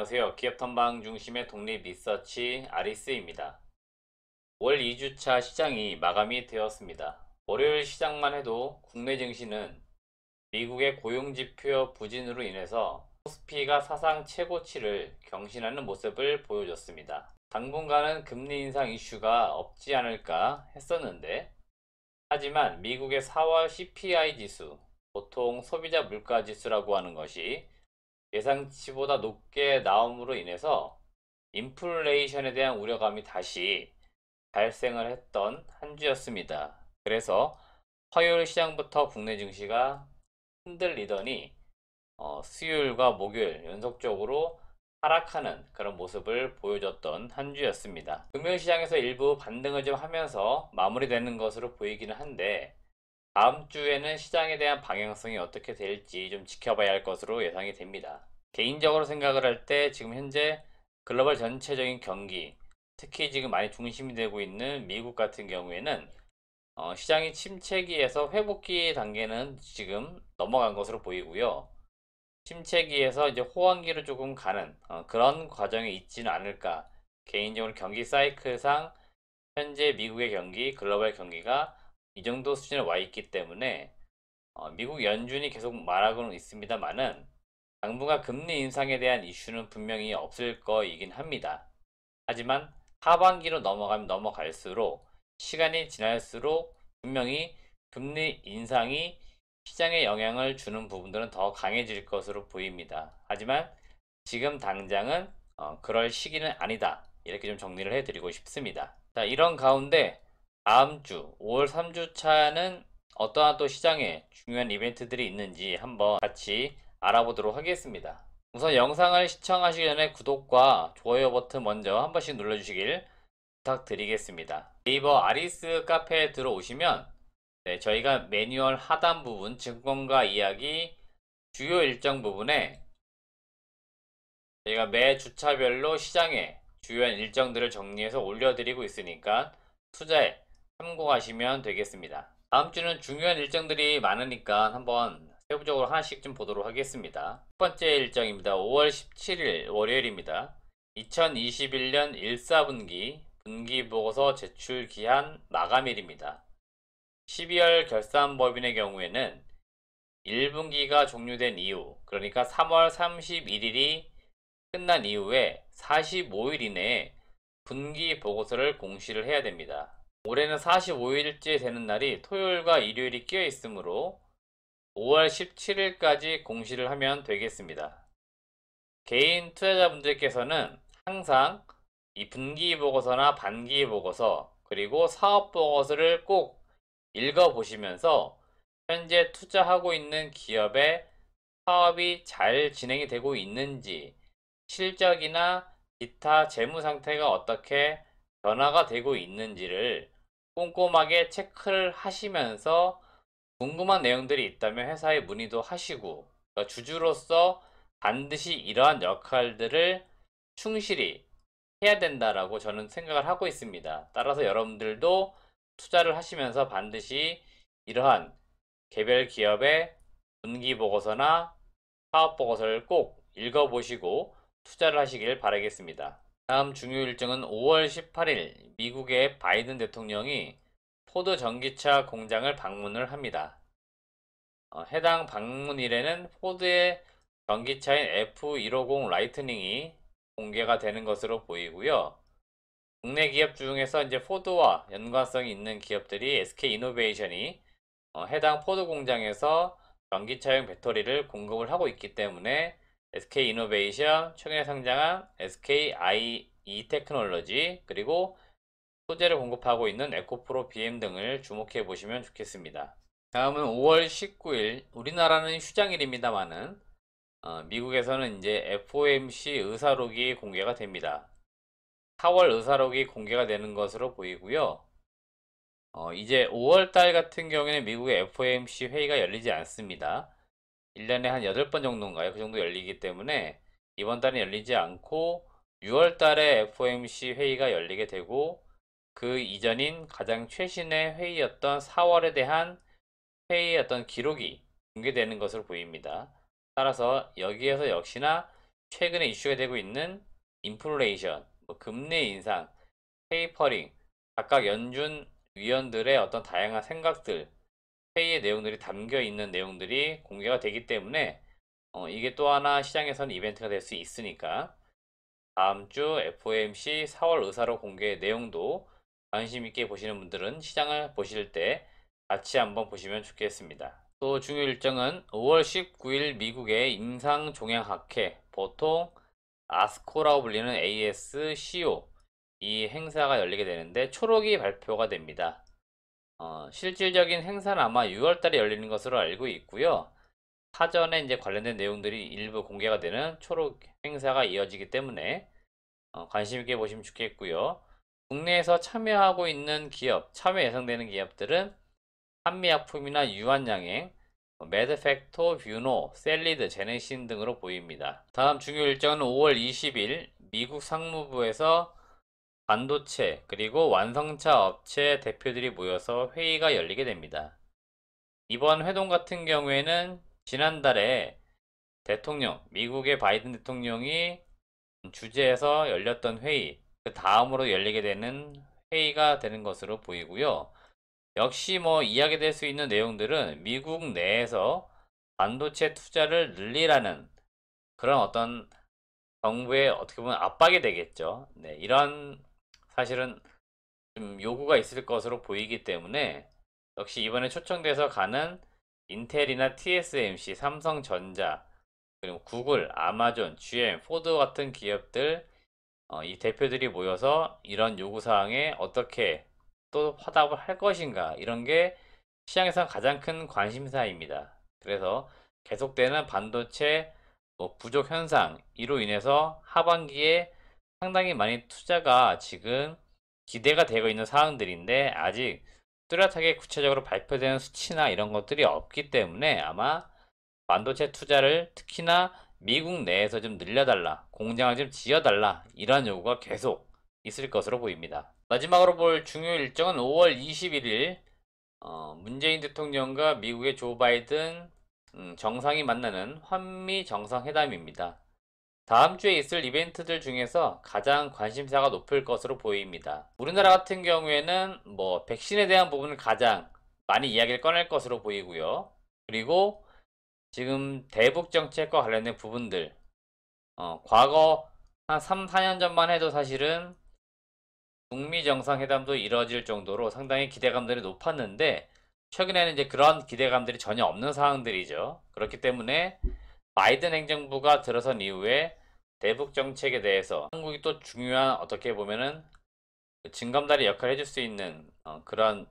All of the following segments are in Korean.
안녕하세요. 기업 탐방 중심의 독립 리서치 아리스입니다. 월 2주차 시장이 마감이 되었습니다. 월요일 시장만 해도 국내 증시는 미국의 고용지표 부진으로 인해서 코스피가 사상 최고치를 경신하는 모습을 보여줬습니다. 당분간은 금리 인상 이슈가 없지 않을까 했었는데, 하지만 미국의 4월 CPI 지수, 보통 소비자 물가 지수라고 하는 것이 예상치보다 높게 나옴으로 인해서 인플레이션에 대한 우려감이 다시 발생을 했던 한 주였습니다. 그래서 화요일 시장부터 국내 증시가 흔들리더니 수요일과 목요일 연속적으로 하락하는 그런 모습을 보여줬던 한 주였습니다. 금요일 시장에서 일부 반등을 좀 하면서 마무리되는 것으로 보이기는 한데, 다음 주에는 시장에 대한 방향성이 어떻게 될지 좀 지켜봐야 할 것으로 예상이 됩니다. 개인적으로 생각을 할 때 지금 현재 글로벌 전체적인 경기, 특히 지금 많이 중심이 되고 있는 미국 같은 경우에는 시장이 침체기에서 회복기 단계는 지금 넘어간 것으로 보이고요. 침체기에서 이제 호황기로 조금 가는 그런 과정이 있지는 않을까. 개인적으로 경기 사이클상 현재 미국의 경기, 글로벌 경기가 이 정도 수준에 와 있기 때문에 미국 연준이 계속 말하고는 있습니다만은 당분간 금리 인상에 대한 이슈는 분명히 없을 거이긴 합니다. 하지만 하반기로 넘어가면 넘어갈수록 시간이 지날수록 분명히 금리 인상이 시장에 영향을 주는 부분들은 더 강해질 것으로 보입니다. 하지만 지금 당장은 그럴 시기는 아니다. 이렇게 좀 정리를 해드리고 싶습니다. 자, 이런 가운데 다음 주 5월 3주차는 어떠한 또 시장에 중요한 이벤트들이 있는지 한번 같이 알아보도록 하겠습니다. 우선 영상을 시청하시기 전에 구독과 좋아요 버튼 먼저 한 번씩 눌러주시길 부탁드리겠습니다. 네이버 아리스 카페에 들어오시면 저희가 매뉴얼 하단 부분 증권가 이야기 주요 일정 부분에 저희가 매 주차별로 시장에 주요한 일정들을 정리해서 올려드리고 있으니까 투자에 참고하시면 되겠습니다. 다음 주는 중요한 일정들이 많으니까 한번 세부적으로 하나씩 좀 보도록 하겠습니다. 첫 번째 일정입니다. 5월 17일 월요일입니다. 2021년 1사분기 분기보고서 제출 기한 마감일입니다. 12월 결산법인의 경우에는 1분기가 종료된 이후, 그러니까 3월 31일이 끝난 이후에 45일 이내에 분기 보고서를 공시를 해야 됩니다. 올해는 45일째 되는 날이 토요일과 일요일이 끼어 있으므로 5월 17일까지 공시를 하면 되겠습니다. 개인 투자자분들께서는 항상 이 분기 보고서나 반기 보고서 그리고 사업 보고서를 꼭 읽어보시면서 현재 투자하고 있는 기업의 사업이 잘 진행이 되고 있는지, 실적이나 기타 재무 상태가 어떻게 변화가 되고 있는지를 꼼꼼하게 체크를 하시면서 궁금한 내용들이 있다면 회사에 문의도 하시고, 그러니까 주주로서 반드시 이러한 역할들을 충실히 해야 된다라고 저는 생각을 하고 있습니다. 따라서 여러분들도 투자를 하시면서 반드시 이러한 개별 기업의 분기 보고서나 사업 보고서를 꼭 읽어보시고 투자를 하시길 바라겠습니다. 다음 중요 일정은 5월 18일 미국의 바이든 대통령이 포드 전기차 공장을 방문을 합니다. 해당 방문일에는 포드의 전기차인 F150 라이트닝이 공개가 되는 것으로 보이고요. 국내 기업 중에서 이제 포드와 연관성이 있는 기업들이 SK이노베이션이 해당 포드 공장에서 전기차용 배터리를 공급을 하고 있기 때문에 SK이노베이션, 최근에 상장한 SKIE 테크놀로지, 그리고 소재를 공급하고 있는 에코프로 BM 등을 주목해 보시면 좋겠습니다. 다음은 5월 19일, 우리나라는 휴장일입니다만은 미국에서는 이제 FOMC 의사록이 공개가 됩니다. 4월 의사록이 공개가 되는 것으로 보이고요. 이제 5월달 같은 경우에는 미국의 FOMC 회의가 열리지 않습니다. 1년에 한 8번 정도인가요? 그 정도 열리기 때문에 이번 달은 열리지 않고 6월달에 FOMC 회의가 열리게 되고, 그 이전인 가장 최신의 회의였던 4월에 대한 회의의 어떤 기록이 공개되는 것으로 보입니다. 따라서 여기에서 역시나 최근에 이슈가 되고 있는 인플레이션, 뭐 금리 인상, 테이퍼링, 각각 연준 위원들의 어떤 다양한 생각들, 회의의 내용들이 담겨 있는 내용들이 공개가 되기 때문에 이게 또 하나 시장에서는 이벤트가 될 수 있으니까 다음 주 FOMC 4월 의사로 공개 내용도 관심 있게 보시는 분들은 시장을 보실 때 같이 한번 보시면 좋겠습니다. 또 중요 일정은 5월 19일 미국의 임상종양학회, 보통 아스코라고 불리는 ASCO 이 행사가 열리게 되는데 초록이 발표가 됩니다. 실질적인 행사는 아마 6월달에 열리는 것으로 알고 있고요. 사전에 이제 관련된 내용들이 일부 공개가 되는 초록 행사가 이어지기 때문에 관심 있게 보시면 좋겠고요. 국내에서 참여하고 있는 기업, 참여 예상되는 기업들은 한미약품이나 유한양행, 매드팩토, 뷰노, 셀리드, 제네신 등으로 보입니다. 다음 중요 일정은 5월 20일 미국 상무부에서 반도체 그리고 완성차 업체 대표들이 모여서 회의가 열리게 됩니다. 이번 회동 같은 경우에는 지난달에 미국의 바이든 대통령이 주재해서 열렸던 회의, 그 다음으로 열리게 되는 회의가 되는 것으로 보이고요. 역시 뭐 이야기될 수 있는 내용들은 미국 내에서 반도체 투자를 늘리라는 그런 어떤 정부의 어떻게 보면 압박이 되겠죠. 네, 이런 사실은 좀 요구가 있을 것으로 보이기 때문에 역시 이번에 초청돼서 가는 인텔이나 TSMC, 삼성전자, 그리고 구글, 아마존, GM, 포드 같은 기업들 이 대표들이 모여서 이런 요구사항에 어떻게 또 화답을 할 것인가 이런 게 시장에서 가장 큰 관심사입니다. 그래서 계속되는 반도체 부족 현상 이로 인해서 하반기에 상당히 많이 투자가 지금 기대가 되고 있는 사항들인데 아직 뚜렷하게 구체적으로 발표되는 수치나 이런 것들이 없기 때문에 아마 반도체 투자를 특히나 미국 내에서 좀 늘려달라, 공장을 좀 지어달라 이런 요구가 계속 있을 것으로 보입니다. 마지막으로 볼 중요 일정은 5월 21일 문재인 대통령과 미국의 조 바이든 정상이 만나는 환미 정상회담입니다. 다음 주에 있을 이벤트들 중에서 가장 관심사가 높을 것으로 보입니다. 우리나라 같은 경우에는 뭐 백신에 대한 부분을 가장 많이 이야기를 꺼낼 것으로 보이고요. 그리고 지금 대북 정책과 관련된 부분들 과거 한 3, 4년 전만 해도 사실은 북미 정상회담도 이뤄질 정도로 상당히 기대감들이 높았는데 최근에는 이제 그런 기대감들이 전혀 없는 상황들이죠. 그렇기 때문에 바이든 행정부가 들어선 이후에 대북 정책에 대해서 한국이 또 중요한 어떻게 보면은 징검다리 역할을 해줄 수 있는 그런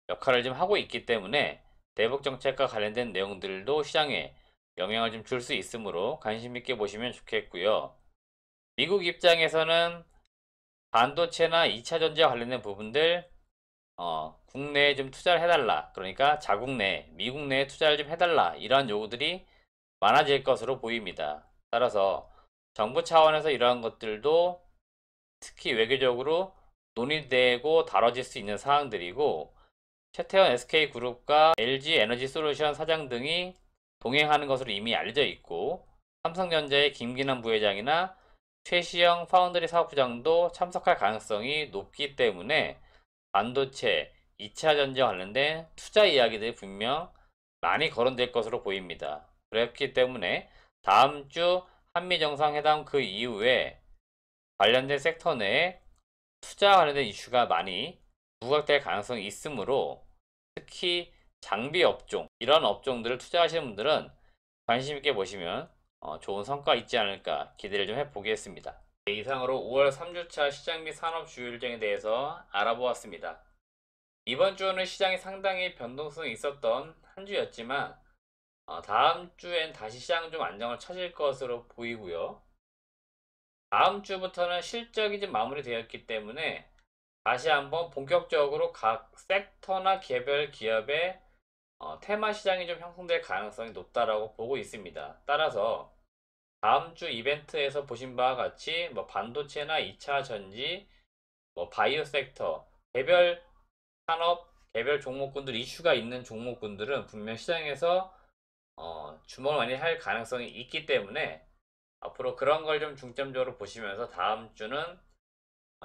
역할을 좀 하고 있기 때문에 대북 정책과 관련된 내용들도 시장에 영향을 좀 줄 수 있으므로 관심 있게 보시면 좋겠고요. 미국 입장에서는 반도체나 2차 전지와 관련된 부분들 국내에 좀 투자를 해달라. 그러니까 자국 내, 미국 내에 투자를 좀 해달라. 이러한 요구들이 많아질 것으로 보입니다. 따라서 정부 차원에서 이러한 것들도 특히 외교적으로 논의되고 다뤄질 수 있는 사항들이고 최태원 SK그룹과 LG 에너지솔루션 사장 등이 동행하는 것으로 이미 알려져 있고 삼성전자의 김기남 부회장이나 최시영 파운드리 사업부장도 참석할 가능성이 높기 때문에 반도체, 2차 전지와 관련된 투자 이야기들이 분명 많이 거론될 것으로 보입니다. 그렇기 때문에 다음 주 한미 정상회담 그 이후에 관련된 섹터 내에 투자 관련된 이슈가 많이 부각될 가능성이 있으므로 특히 장비 업종, 이런 업종들을 투자하시는 분들은 관심 있게 보시면 좋은 성과 있지 않을까 기대를 좀 해보겠습니다. 네, 이상으로 5월 3주차 시장 및 산업 주요 일정에 대해서 알아보았습니다. 이번 주는 시장이 상당히 변동성이 있었던 한 주였지만 다음 주엔 다시 시장은 좀 안정을 찾을 것으로 보이고요. 다음 주부터는 실적이 좀 마무리되었기 때문에 다시 한번 본격적으로 각 섹터나 개별 기업의 테마 시장이 좀 형성될 가능성이 높다라고 보고 있습니다. 따라서 다음 주 이벤트에서 보신 바와 같이 뭐 반도체나 2차 전지, 뭐 바이오 섹터, 개별 산업, 개별 종목군들 이슈가 있는 종목군들은 분명 시장에서 주목을 많이 할 가능성이 있기 때문에 앞으로 그런 걸 좀 중점적으로 보시면서 다음 주는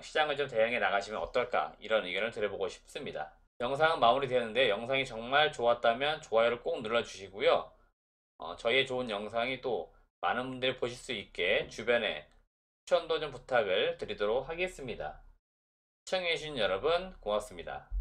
시장을 좀 대응해 나가시면 어떨까, 이런 의견을 드려보고 싶습니다. 영상은 마무리되는데 영상이 정말 좋았다면 좋아요를 꼭 눌러주시고요. 저희의 좋은 영상이 또 많은 분들이 보실 수 있게 주변에 추천도 좀 부탁을 드리도록 하겠습니다. 시청해주신 여러분 고맙습니다.